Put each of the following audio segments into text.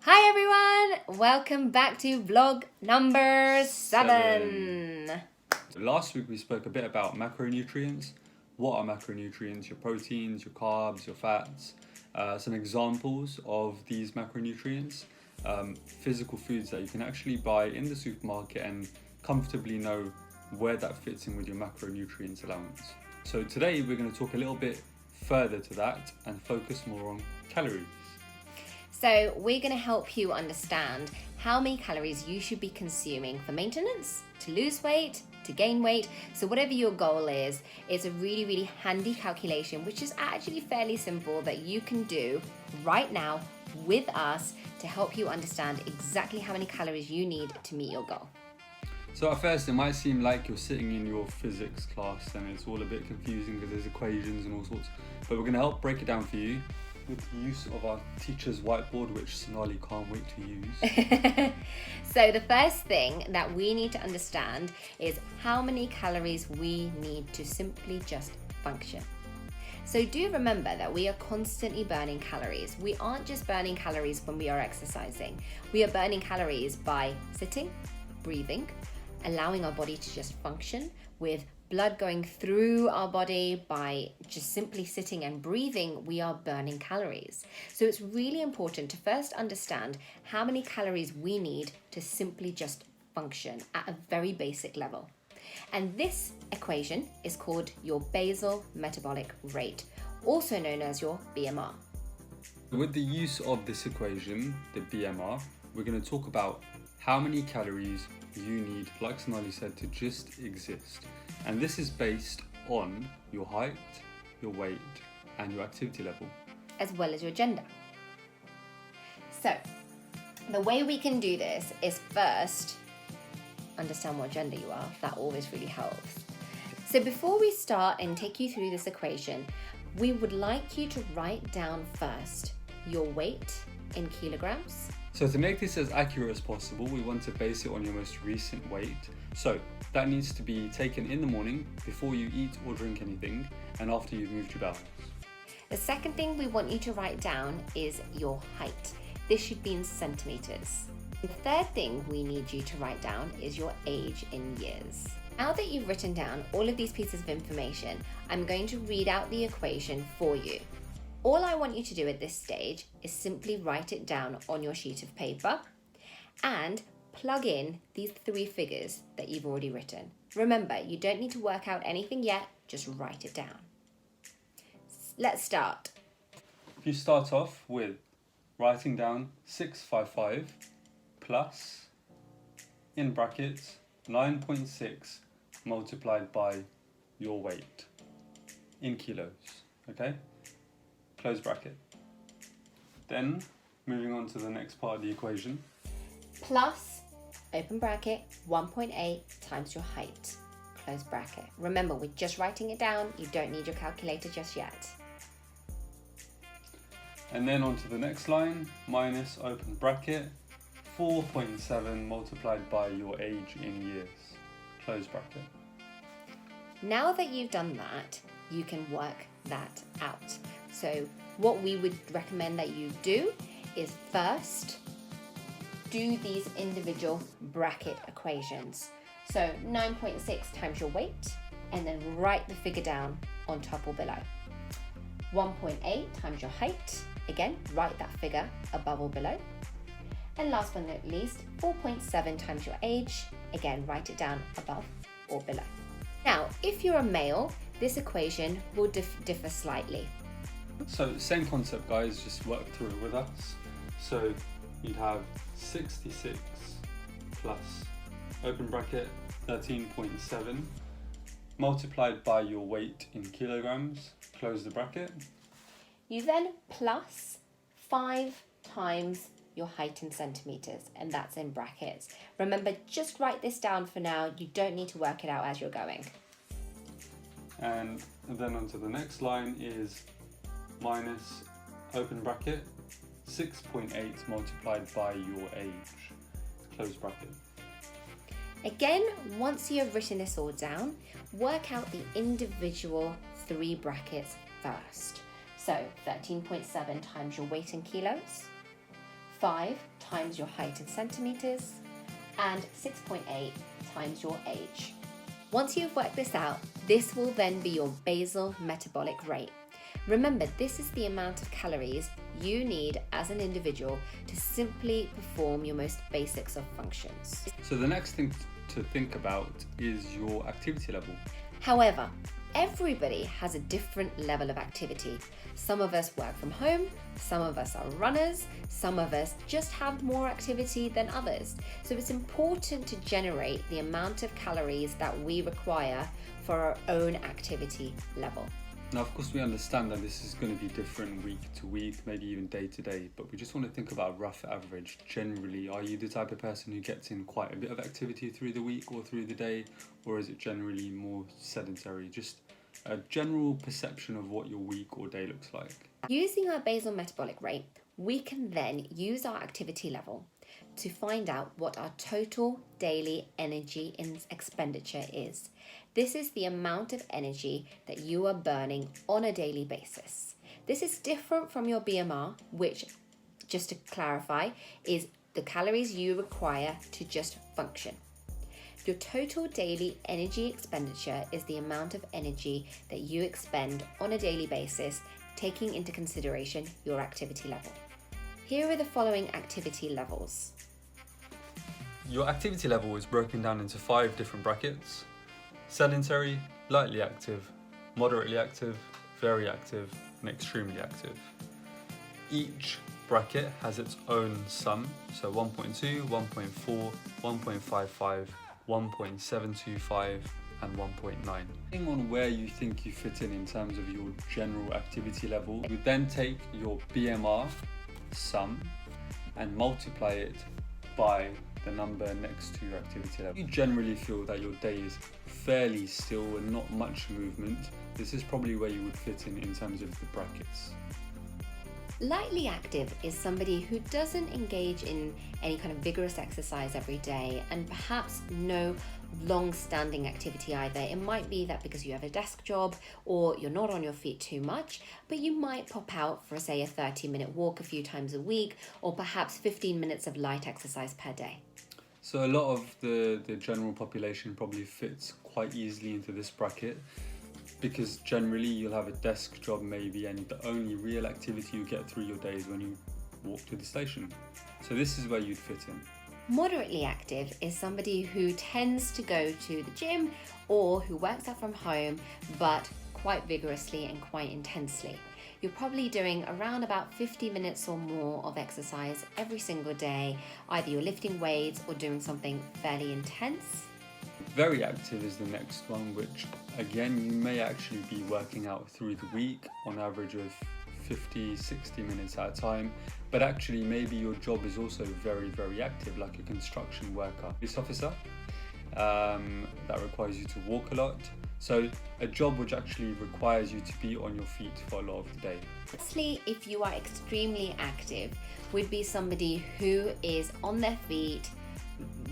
Hi everyone, welcome back to vlog number 7. Last week we spoke a bit about macronutrients. What are macronutrients? Your proteins, your carbs, your fats. Some examples of these macronutrients. Physical foods that you can actually buy in the supermarket and comfortably know where that fits in with your macronutrients allowance. So today we're going to talk a little bit further to that and focus more on calories. So we're going to help you understand how many calories you should be consuming for maintenance, to lose weight, to gain weight. So whatever your goal is, it's a really handy calculation, which is actually fairly simple that you can do right now with us to help you understand exactly how many calories you need to meet your goal. So at first it might seem like you're sitting in your physics class and it's all a bit confusing because there's equations and all sorts, but we're going to help break it down for you with the use of our teacher's whiteboard, which Sonali can't wait to use. So the first thing that we need to understand is how many calories we need to simply just function. So do remember that we are constantly burning calories. We aren't just burning calories when we are exercising. We are burning calories by sitting, breathing, allowing our body to just function with blood going through our body. By just simply sitting and breathing, we are burning calories. So it's really important to first understand how many calories we need to simply just function at a very basic level. And this equation is called your basal metabolic rate, also known as your BMR. With the use of this equation, the BMR, we're going to talk about how many calories you need, like Sonali said, to just exist. And this is based on your height, your weight, and your activity level, as well as your gender. So the way we can do this is first understand what gender you are. That always really helps. So before we start and take you through this equation, we would like you to write down first your weight in kilograms. So to make this as accurate as possible, we want to base it on your most recent weight. So that needs to be taken in the morning before you eat or drink anything and after you've moved your bowels. The second thing we want you to write down is your height. This should be in centimeters. The third thing we need you to write down is your age in years. Now that you've written down all of these pieces of information, I'm going to read out the equation for you. All I want you to do at this stage is simply write it down on your sheet of paper and plug in these 3 figures that you've already written. Remember, you don't need to work out anything yet, just write it down. Let's start. If you start off with writing down 655 plus, in brackets, 9.6 multiplied by your weight in kilos, okay? Close bracket. Then, moving on to the next part of the equation. Plus, open bracket, 1.8 times your height, close bracket. Remember, we're just writing it down. You don't need your calculator just yet. And then on to the next line, minus open bracket, 4.7 multiplied by your age in years, close bracket. Now that you've done that, you can work that out. So what we would recommend that you do is first do these individual bracket equations. So 9.6 times your weight, and then write the figure down on top or below. 1.8 times your height, again, write that figure above or below. And last but not least, 4.7 times your age, again, write it down above or below. Now, if you're a male, this equation will differ slightly. So same concept, guys, just work through it with us. So you'd have 66 plus open bracket 13.7 multiplied by your weight in kilograms, close the bracket. You then plus 5 times your height in centimeters, and that's in brackets. Remember, just write this down for now. You don't need to work it out as you're going. And then onto the next line is minus open bracket 6.8 multiplied by your age, close bracket. Again, once you have written this all down, work out the individual 3 brackets first. So 13.7 times your weight in kilos, 5 times your height in centimeters, and 6.8 times your age. Once you've worked this out, this will then be your basal metabolic rate. Remember, this is the amount of calories you need as an individual to simply perform your most basics of functions. So the next thing to think about is your activity level. However, everybody has a different level of activity. Some of us work from home, some of us are runners, some of us just have more activity than others. So it's important to generate the amount of calories that we require for our own activity level. Now, of course, we understand that this is going to be different week to week, maybe even day to day, but we just want to think about a rough average. Generally, are you the type of person who gets in quite a bit of activity through the week or through the day, or is it generally more sedentary? Just a general perception of what your week or day looks like. Using our basal metabolic rate, we can then use our activity level to find out what our total daily energy expenditure is. This is the amount of energy that you are burning on a daily basis. This is different from your BMR, which, just to clarify, is the calories you require to just function. Your total daily energy expenditure is the amount of energy that you expend on a daily basis, taking into consideration your activity level. Here are the following activity levels. Your activity level is broken down into 5 different brackets: sedentary, lightly active, moderately active, very active, and extremely active. Each bracket has its own sum, so 1.2, 1.4, 1.55, 1.725, and 1.9. Depending on where you think you fit in terms of your general activity level, you then take your BMR sum and multiply it by the number next to your activity level. You generally feel that your day is fairly still and not much movement. This is probably where you would fit in terms of the brackets. Lightly active is somebody who doesn't engage in any kind of vigorous exercise every day, and perhaps no long-standing activity either. It might be that because you have a desk job or you're not on your feet too much, but you might pop out for, say, a 30-minute walk a few times a week, or perhaps 15 minutes of light exercise per day. So a lot of the general population probably fits quite easily into this bracket, because generally you'll have a desk job maybe, and the only real activity you get through your day is when you walk to the station. So this is where you'd fit in. Moderately active is somebody who tends to go to the gym or who works out from home, but quite vigorously and quite intensely. You're probably doing around about 50 minutes or more of exercise every single day. Either you're lifting weights or doing something fairly intense. Very active is the next one, which again, you may actually be working out through the week on average of 50, 60 minutes at a time, but actually maybe your job is also very, very active, like a construction worker, police officer, that requires you to walk a lot. So a job which actually requires you to be on your feet for a lot of the day. Firstly, if you are extremely active, would be somebody who is on their feet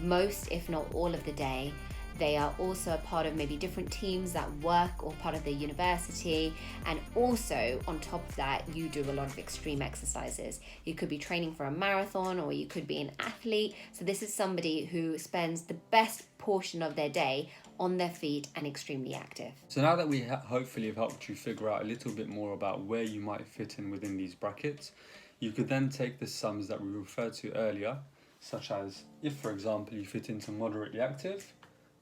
most, if not all of the day. They are also a part of maybe different teams that work or part of the university. And also on top of that, you do a lot of extreme exercises. You could be training for a marathon, or you could be an athlete. So this is somebody who spends the best portion of their day on their feet and extremely active. So now that we hopefully have helped you figure out a little bit more about where you might fit in within these brackets, you could then take the sums that we referred to earlier, such as if, for example, you fit into moderately active,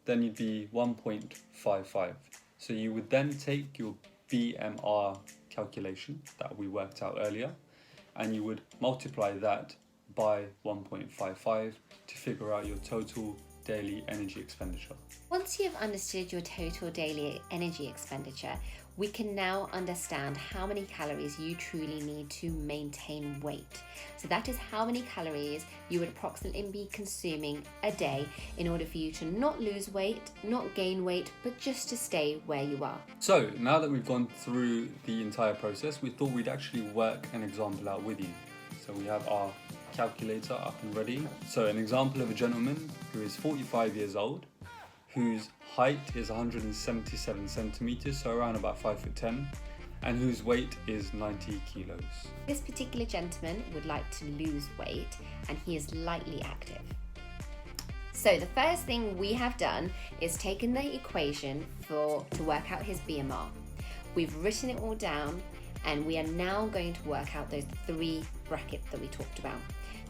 then you'd be 1.55. So you would then take your BMR calculation that we worked out earlier, and you would multiply that by 1.55 to figure out your total daily energy expenditure. Once you've understood your total daily energy expenditure, we can now understand how many calories you truly need to maintain weight. So that is how many calories you would approximately be consuming a day in order for you to not lose weight, not gain weight, but just to stay where you are. So now that we've gone through the entire process, we thought we'd actually work an example out with you. So we have our calculator up and ready. So an example of a gentleman who is 45 years old, whose height is 177 centimeters, so around about 5'10", and whose weight is 90 kilos. This particular gentleman would like to lose weight and he is lightly active. So the first thing we have done is taken the equation to work out his BMR. We've written it all down and we are now going to work out those 3 brackets that we talked about.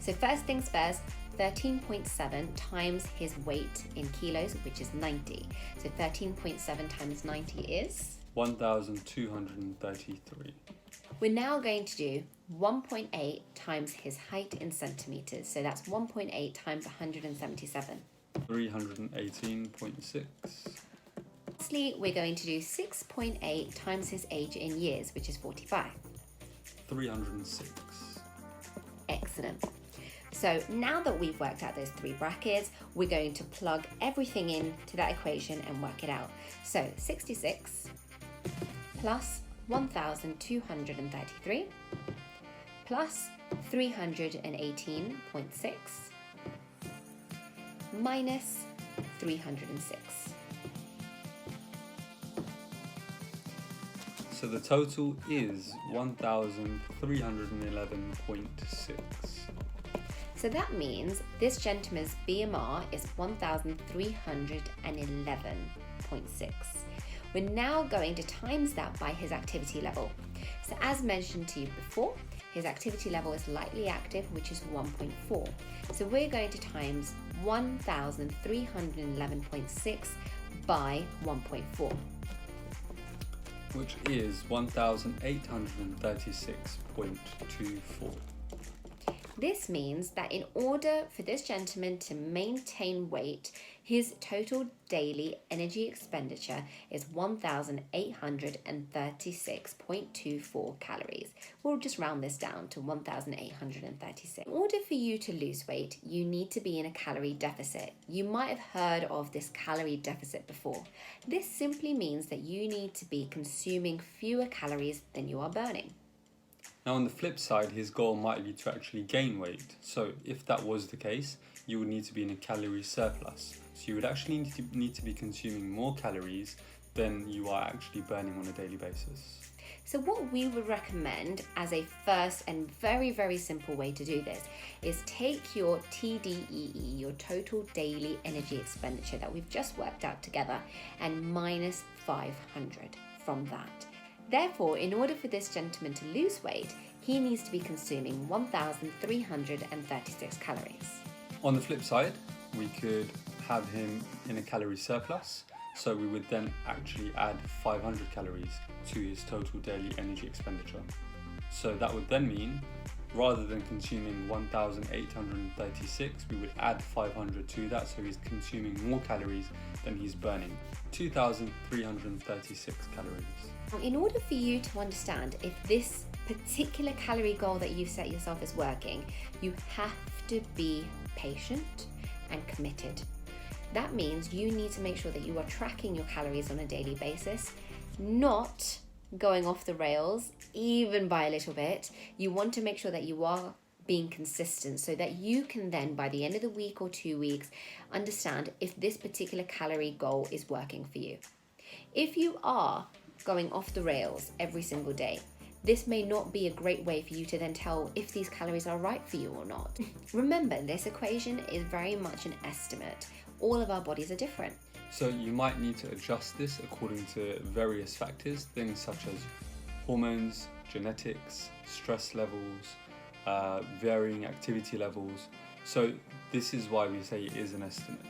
So first things first, 13.7 times his weight in kilos, which is 90. So 13.7 times 90 is? 1,233. We're now going to do 1.8 times his height in centimeters. So that's 1.8 times 177. 318.6. Lastly, we're going to do 6.8 times his age in years, which is 45. 306. Excellent. So now that we've worked out those 3 brackets, we're going to plug everything into that equation and work it out. So 66 plus 1,233 plus 318.6 minus 306. So the total is 1,311.6. So that means this gentleman's BMR is 1,311.6. We're now going to times that by his activity level. So as mentioned to you before, his activity level is lightly active, which is 1.4. So we're going to times 1,311.6 by 1.4. Which is 1,836.24. This means that in order for this gentleman to maintain weight, his total daily energy expenditure is 1,836.24 calories. We'll just round this down to 1,836. In order for you to lose weight, you need to be in a calorie deficit. You might have heard of this calorie deficit before. This simply means that you need to be consuming fewer calories than you are burning. Now on the flip side, his goal might be to actually gain weight. So if that was the case, you would need to be in a calorie surplus. So you would actually need to be consuming more calories than you are actually burning on a daily basis. So what we would recommend as a first and very, very simple way to do this is take your TDEE, your total daily energy expenditure that we've just worked out together, and minus 500 from that. Therefore, in order for this gentleman to lose weight, he needs to be consuming 1,336 calories. On the flip side, we could have him in a calorie surplus. So we would then actually add 500 calories to his total daily energy expenditure. So that would then mean, rather than consuming 1,836, we would add 500 to that, so he's consuming more calories than he's burning. 2,336 calories. Now, in order for you to understand if this particular calorie goal that you've set yourself is working, you have to be patient and committed. That means you need to make sure that you are tracking your calories on a daily basis, not going off the rails, even by a little bit. You want to make sure that you are being consistent so that you can then, by the end of the week or 2 weeks, understand if this particular calorie goal is working for you. If you are going off the rails every single day, this may not be a great way for you to then tell if these calories are right for you or not. Remember, this equation is very much an estimate. All of our bodies are different. So you might need to adjust this according to various factors, things such as hormones, genetics, stress levels, varying activity levels. So this is why we say it is an estimate.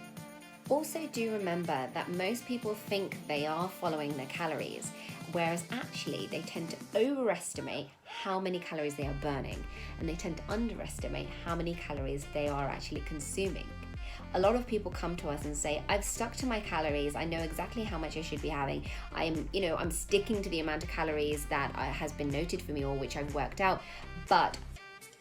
Also, do remember that most people think they are following their calories, whereas actually they tend to overestimate how many calories they are burning, and they tend to underestimate how many calories they are actually consuming. A lot of people come to us and say, I've stuck to my calories, I know exactly how much I should be having, I'm sticking to the amount of calories that has been noted for me or which I've worked out, but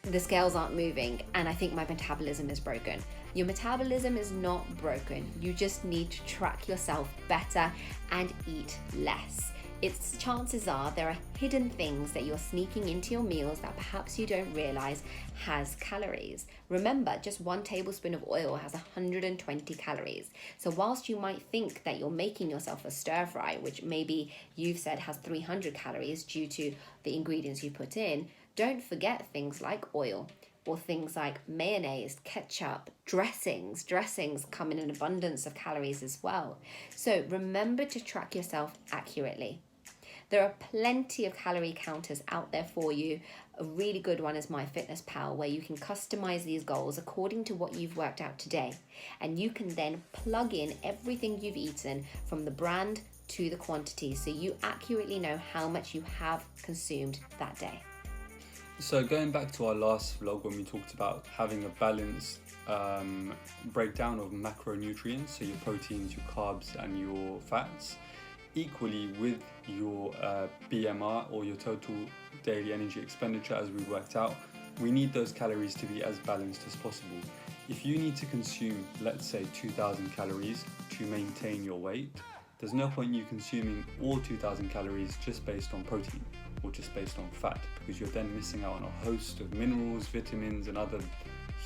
the scales aren't moving and I think my metabolism is broken. Your metabolism is not broken. You just need to track yourself better and eat less. It's chances are there are hidden things that you're sneaking into your meals that perhaps you don't realize has calories. Remember, just 1 tablespoon of oil has 120 calories. So whilst you might think that you're making yourself a stir fry, which maybe you've said has 300 calories due to the ingredients you put in, don't forget things like oil, or things like mayonnaise, ketchup, dressings. Dressings come in an abundance of calories as well. So remember to track yourself accurately. There are plenty of calorie counters out there for you. A really good one is MyFitnessPal, where you can customize these goals according to what you've worked out today. And you can then plug in everything you've eaten from the brand to the quantity, so you accurately know how much you have consumed that day. So going back to our last vlog when we talked about having a balanced breakdown of macronutrients, so your proteins, your carbs and your fats, equally with your BMR or your total daily energy expenditure, as we worked out, we need those calories to be as balanced as possible. If you need to consume, let's say 2,000 calories to maintain your weight, there's no point you consuming all 2,000 calories just based on protein or just based on fat, because you're then missing out on a host of minerals, vitamins and other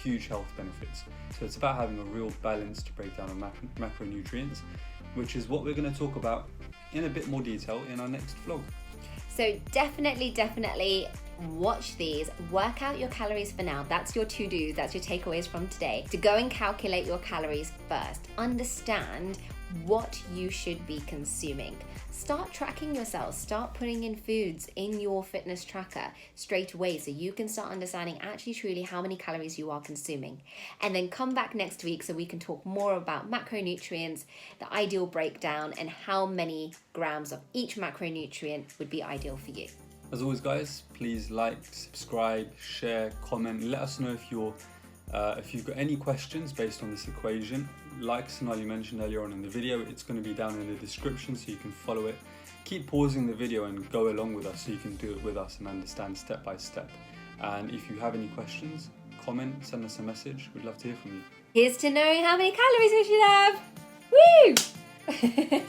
huge health benefits. So it's about having a real balanced breakdown of macronutrients, which is what we're going to talk about in a bit more detail in our next vlog. So definitely watch these, work out your calories for now. That's your to-dos, that's your takeaways from today. To go and calculate your calories first. Understand what you should be consuming. Start tracking yourself, start putting in foods in your fitness tracker straight away so you can start understanding actually truly how many calories you are consuming. And then come back next week so we can talk more about macronutrients, the ideal breakdown, and how many grams of each macronutrient would be ideal for you. As always guys, please like, subscribe, share, comment, let us know if you've got any questions based on this equation. Like Sonali mentioned earlier on in the video, it's going to be down in the description so you can follow it. Keep pausing the video and go along with us so you can do it with us and understand step by step. And if you have any questions, comment, send us a message. We'd love to hear from you. Here's to knowing how many calories we should have. Woo!